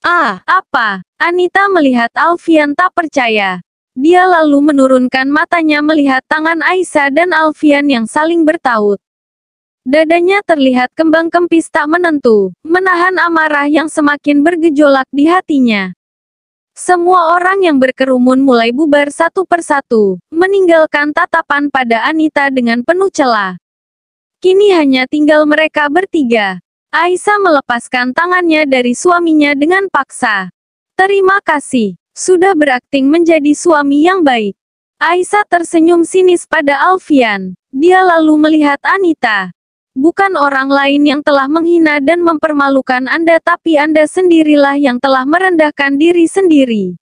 Ah, apa? Anita melihat Alfian tak percaya. Dia lalu menurunkan matanya melihat tangan Aisyah dan Alfian yang saling bertaut. Dadanya terlihat kembang kempis tak menentu, menahan amarah yang semakin bergejolak di hatinya. Semua orang yang berkerumun mulai bubar satu persatu, meninggalkan tatapan pada Anita dengan penuh celah. Kini hanya tinggal mereka bertiga. Aisyah melepaskan tangannya dari suaminya dengan paksa. Terima kasih, sudah berakting menjadi suami yang baik. Aisyah tersenyum sinis pada Alfian. Dia lalu melihat Anita. Bukan orang lain yang telah menghina dan mempermalukan Anda, tapi Anda sendirilah yang telah merendahkan diri sendiri.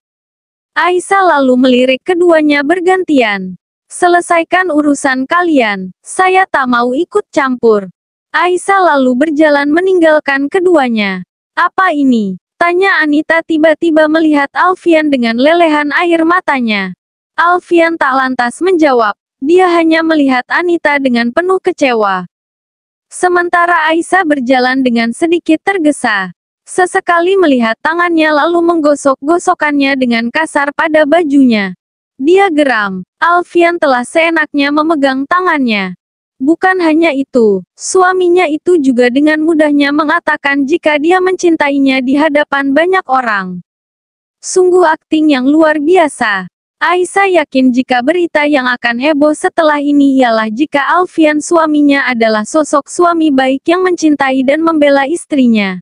Aisyah lalu melirik keduanya bergantian. Selesaikan urusan kalian, saya tak mau ikut campur. Aisyah lalu berjalan meninggalkan keduanya. Apa ini? Tanya Anita tiba-tiba melihat Alfian dengan lelehan air matanya. Alfian tak lantas menjawab. Dia hanya melihat Anita dengan penuh kecewa. Sementara Aisyah berjalan dengan sedikit tergesa. Sesekali melihat tangannya lalu menggosok-gosokkannya dengan kasar pada bajunya. Dia geram. Alfian telah seenaknya memegang tangannya. Bukan hanya itu, suaminya itu juga dengan mudahnya mengatakan jika dia mencintainya di hadapan banyak orang. Sungguh akting yang luar biasa. Aisyah yakin jika berita yang akan heboh setelah ini ialah jika Alfian suaminya adalah sosok suami baik yang mencintai dan membela istrinya.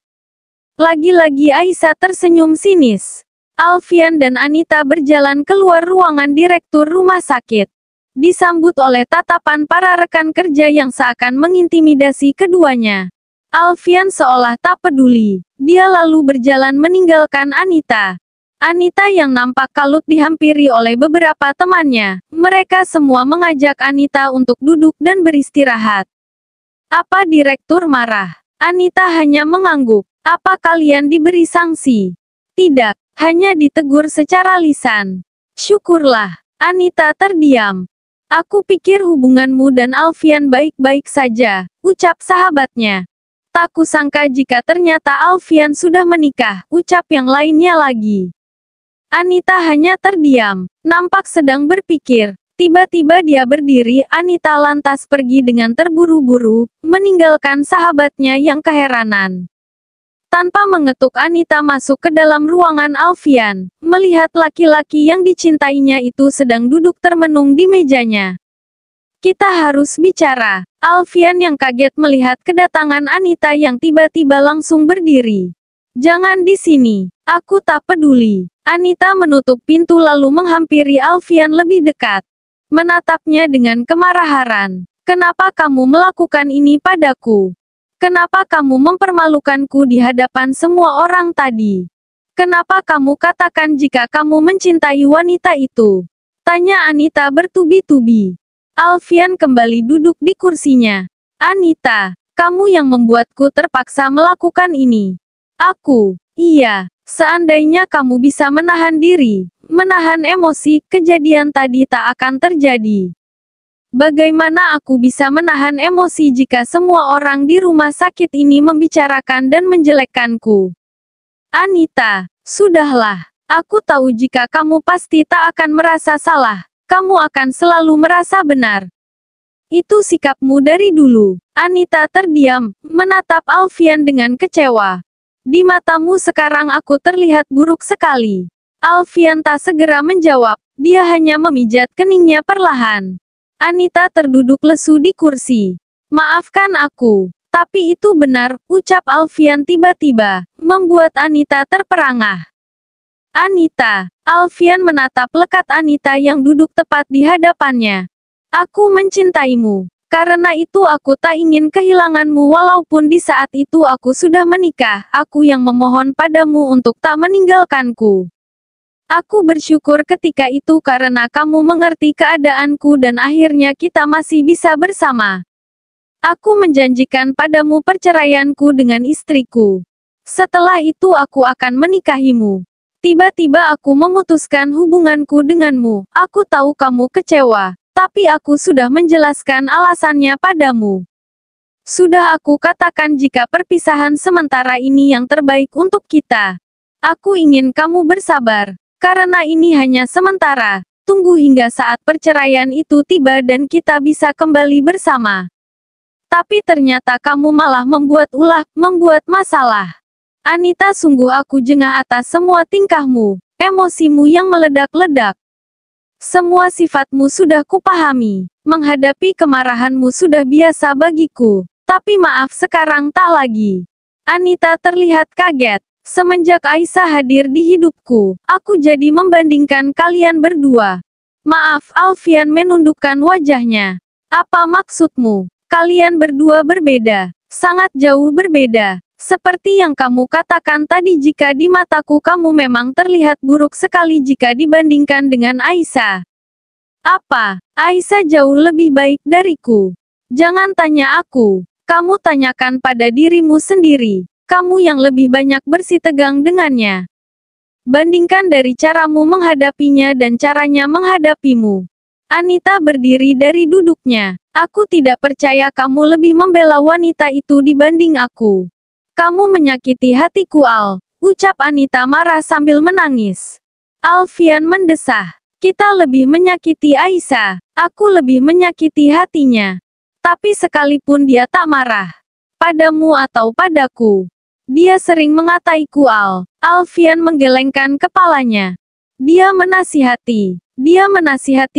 Lagi-lagi Aisyah tersenyum sinis. Alfian dan Anita berjalan keluar ruangan direktur rumah sakit. Disambut oleh tatapan para rekan kerja yang seakan mengintimidasi keduanya. Alfian seolah tak peduli. Dia lalu berjalan meninggalkan Anita. Anita yang nampak kalut dihampiri oleh beberapa temannya. Mereka semua mengajak Anita untuk duduk dan beristirahat. Apa direktur marah? Anita hanya mengangguk. Apa kalian diberi sanksi? Tidak, hanya ditegur secara lisan. Syukurlah. Anita terdiam. Aku pikir hubunganmu dan Alfian baik-baik saja, ucap sahabatnya. Tak kusangka jika ternyata Alfian sudah menikah, ucap yang lainnya lagi. Anita hanya terdiam, nampak sedang berpikir. Tiba-tiba dia berdiri. Anita lantas pergi dengan terburu-buru, meninggalkan sahabatnya yang keheranan. Tanpa mengetuk Anita masuk ke dalam ruangan Alfian, melihat laki-laki yang dicintainya itu sedang duduk termenung di mejanya. Kita harus bicara. Alfian yang kaget melihat kedatangan Anita yang tiba-tiba langsung berdiri. Jangan di sini, aku tak peduli. Anita menutup pintu lalu menghampiri Alfian lebih dekat. Menatapnya dengan kemarahan. Kenapa kamu melakukan ini padaku? Kenapa kamu mempermalukanku di hadapan semua orang tadi? Kenapa kamu katakan jika kamu mencintai wanita itu? Tanya Anita bertubi-tubi. Alfian kembali duduk di kursinya. Anita, kamu yang membuatku terpaksa melakukan ini. Aku, iya, seandainya kamu bisa menahan diri, menahan emosi, kejadian tadi tak akan terjadi. Bagaimana aku bisa menahan emosi jika semua orang di rumah sakit ini membicarakan dan menjelekkanku? Anita, sudahlah. Aku tahu jika kamu pasti tak akan merasa salah. Kamu akan selalu merasa benar. Itu sikapmu dari dulu. Anita terdiam, menatap Alfian dengan kecewa. Di matamu sekarang aku terlihat buruk sekali. Alfian tak segera menjawab. Dia hanya memijat keningnya perlahan. Anita terduduk lesu di kursi. Maafkan aku, tapi itu benar, ucap Alfian tiba-tiba, membuat Anita terperangah. Anita, Alfian menatap lekat Anita yang duduk tepat di hadapannya. Aku mencintaimu. Karena itu aku tak ingin kehilanganmu walaupun di saat itu aku sudah menikah, aku yang memohon padamu untuk tak meninggalkanku. Aku bersyukur ketika itu karena kamu mengerti keadaanku dan akhirnya kita masih bisa bersama. Aku menjanjikan padamu perceraianku dengan istriku. Setelah itu aku akan menikahimu. Tiba-tiba aku memutuskan hubunganku denganmu. Aku tahu kamu kecewa, tapi aku sudah menjelaskan alasannya padamu. Sudah aku katakan jika perpisahan sementara ini yang terbaik untuk kita. Aku ingin kamu bersabar. Karena ini hanya sementara. Tunggu hingga saat perceraian itu tiba dan kita bisa kembali bersama. Tapi ternyata kamu malah membuat masalah. Anita, sungguh aku jengah atas semua tingkahmu, emosimu yang meledak-ledak. Semua sifatmu sudah kupahami. Menghadapi kemarahanmu sudah biasa bagiku. Tapi maaf, sekarang tak lagi. Anita terlihat kaget. Semenjak Aisyah hadir di hidupku, aku jadi membandingkan kalian berdua. Maaf, Alfian menundukkan wajahnya. Apa maksudmu? Kalian berdua berbeda. Sangat jauh berbeda. Seperti yang kamu katakan tadi, jika di mataku kamu memang terlihat buruk sekali jika dibandingkan dengan Aisyah. Apa? Aisyah jauh lebih baik dariku. Jangan tanya aku. Kamu tanyakan pada dirimu sendiri. Kamu yang lebih banyak bersitegang dengannya. Bandingkan dari caramu menghadapinya dan caranya menghadapimu. Anita berdiri dari duduknya. Aku tidak percaya kamu lebih membela wanita itu dibanding aku. Kamu menyakiti hatiku, Al. Ucap Anita marah sambil menangis. Alfian mendesah. Kita lebih menyakiti Aisyah. Aku lebih menyakiti hatinya. Tapi sekalipun dia tak marah padamu atau padaku, dia sering mengataiku, Al. Alfian menggelengkan kepalanya. Dia menasihati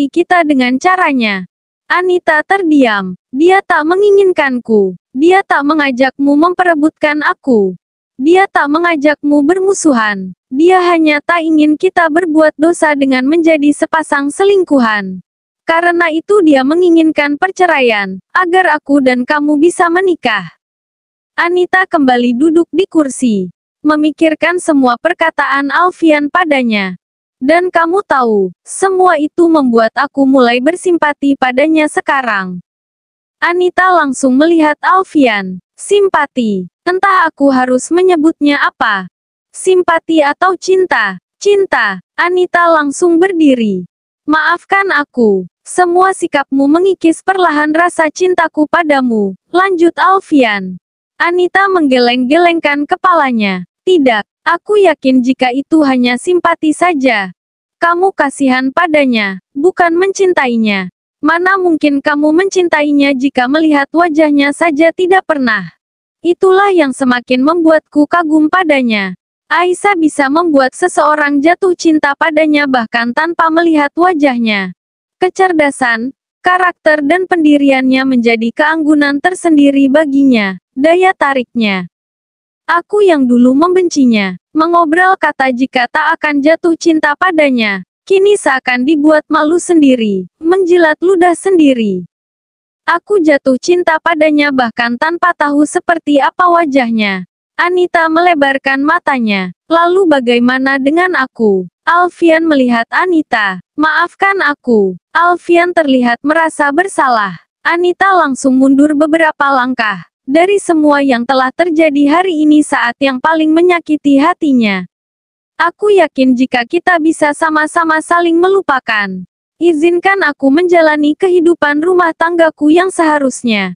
kita dengan caranya. Anita terdiam. Dia tak menginginkanku. Dia tak mengajakmu memperebutkan aku. Dia tak mengajakmu bermusuhan. Dia hanya tak ingin kita berbuat dosa dengan menjadi sepasang selingkuhan. Karena itu dia menginginkan perceraian, agar aku dan kamu bisa menikah. Anita kembali duduk di kursi, memikirkan semua perkataan Alfian padanya. Dan kamu tahu, semua itu membuat aku mulai bersimpati padanya sekarang. Anita langsung melihat Alfian. Simpati. Entah aku harus menyebutnya apa. Simpati atau cinta. Cinta. Anita langsung berdiri. Maafkan aku. Semua sikapmu mengikis perlahan rasa cintaku padamu. Lanjut Alfian. Anita menggeleng-gelengkan kepalanya. Tidak, aku yakin jika itu hanya simpati saja. Kamu kasihan padanya, bukan mencintainya. Mana mungkin kamu mencintainya jika melihat wajahnya saja tidak pernah. Itulah yang semakin membuatku kagum padanya. Aisyah bisa membuat seseorang jatuh cinta padanya bahkan tanpa melihat wajahnya. Kecerdasan, karakter dan pendiriannya menjadi keanggunan tersendiri baginya. Daya tariknya. Aku yang dulu membencinya, mengobrol kata jika tak akan jatuh cinta padanya, kini seakan dibuat malu sendiri, menjilat ludah sendiri. Aku jatuh cinta padanya bahkan tanpa tahu seperti apa wajahnya. Anita melebarkan matanya. Lalu bagaimana dengan aku? Alfian melihat Anita. Maafkan aku. Alfian terlihat merasa bersalah. Anita langsung mundur beberapa langkah. Dari semua yang telah terjadi hari ini saat yang paling menyakiti hatinya. Aku yakin jika kita bisa sama-sama saling melupakan. Izinkan aku menjalani kehidupan rumah tanggaku yang seharusnya.